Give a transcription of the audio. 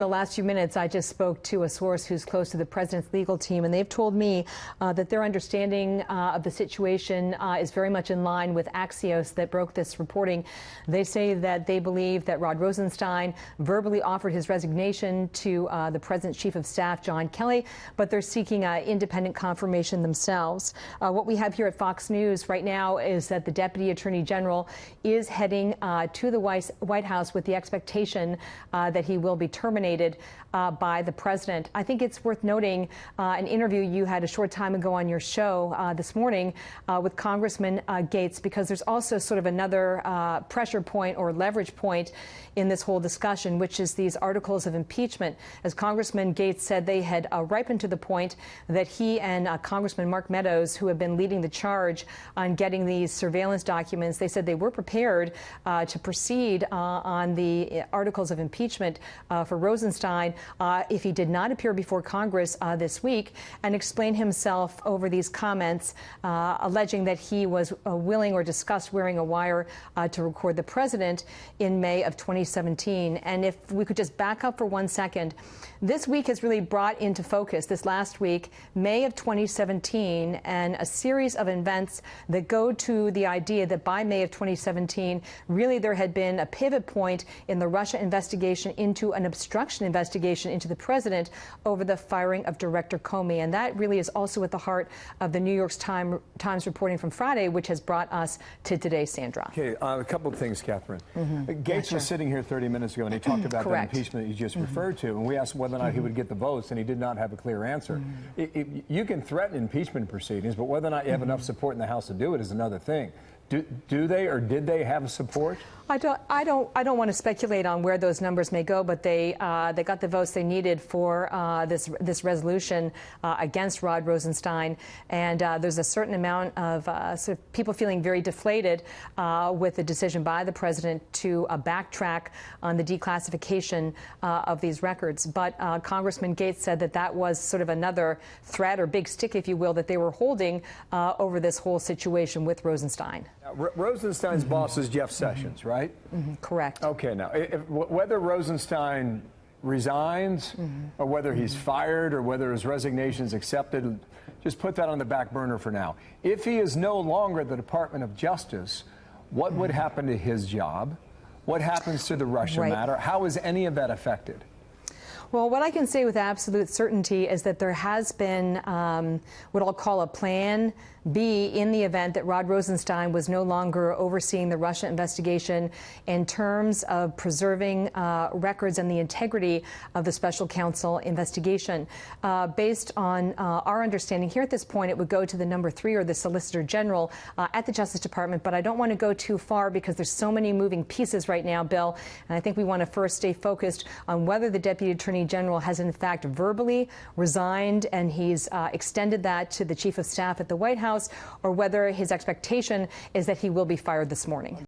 The last few minutes, I just spoke to a source who's close to the president's legal team, and they've told me that their understanding of the situation is very much in line with Axios that broke this reporting. They say that they believe that Rod Rosenstein verbally offered his resignation to the president's chief of staff, John Kelly, but they're seeking independent confirmation themselves. What we have here at Fox News right now is that the Deputy Attorney General is heading to the White House with the expectation that he will be terminated by the president. I think it's worth noting an interview you had a short time ago on your show this morning with Congressman Gates, because there's also sort of another pressure point or leverage point in this whole discussion, which is these articles of impeachment. As Congressman Gates said, they had ripened to the point that he and Congressman Mark Meadows, who have been leading the charge on getting these surveillance documents, they said they were prepared to proceed on the articles of impeachment for Rosenstein if he did not appear before Congress this week and explain himself over these comments alleging that he was willing or discussed wearing a wire to record the president in May of 2017. And if we could just back up for 1 second, this week has really brought into focus, this last week, May of 2017, and a series of events that go to the idea that by May of 2017, really there had been a pivot point in the Russia investigation into an obstruction investigation into the president over the firing of Director Comey. And that really is also at the heart of the New York Times reporting from Friday, which has brought us to today, Sandra. Okay, a couple of things, Catherine. Gates was sitting here 30 minutes ago, and he talked about the impeachment you just referred to, and we asked whether or not he would get the votes, and he did not have a clear answer. You can threaten impeachment proceedings, but whether or not you have enough support in the House to do it is another thing. Do they or did they have support? I don't want to speculate on where those numbers may go, but they got the votes they needed for this resolution against Rod Rosenstein, and there's a certain amount of sort of people feeling very deflated with the decision by the president to backtrack on the declassification of these records. But Congressman Gates said that that was sort of another threat or big stick, if you will, that they were holding over this whole situation with Rosenstein. Now, Rosenstein's boss is Jeff Sessions, right? Correct. Okay, now, whether Rosenstein resigns or whether he's fired or whether his resignation is accepted, just put that on the back burner for now. If he is no longer the Department of Justice, what would happen to his job? What happens to the Russia matter? How is any of that affected? Well, what I can say with absolute certainty is that there has been what I'll call a plan B in the event that Rod Rosenstein was no longer overseeing the Russia investigation in terms of preserving records and the integrity of the special counsel investigation. Based on our understanding here at this point, it would go to the number 3 or the Solicitor General at the Justice Department. But I don't want to go too far because there's so many moving pieces right now, Bill. And I think we want to first stay focused on whether the Deputy Attorney General has in fact verbally resigned and he's extended that to the Chief of Staff at the White House, or whether his expectation is that he will be fired this morning.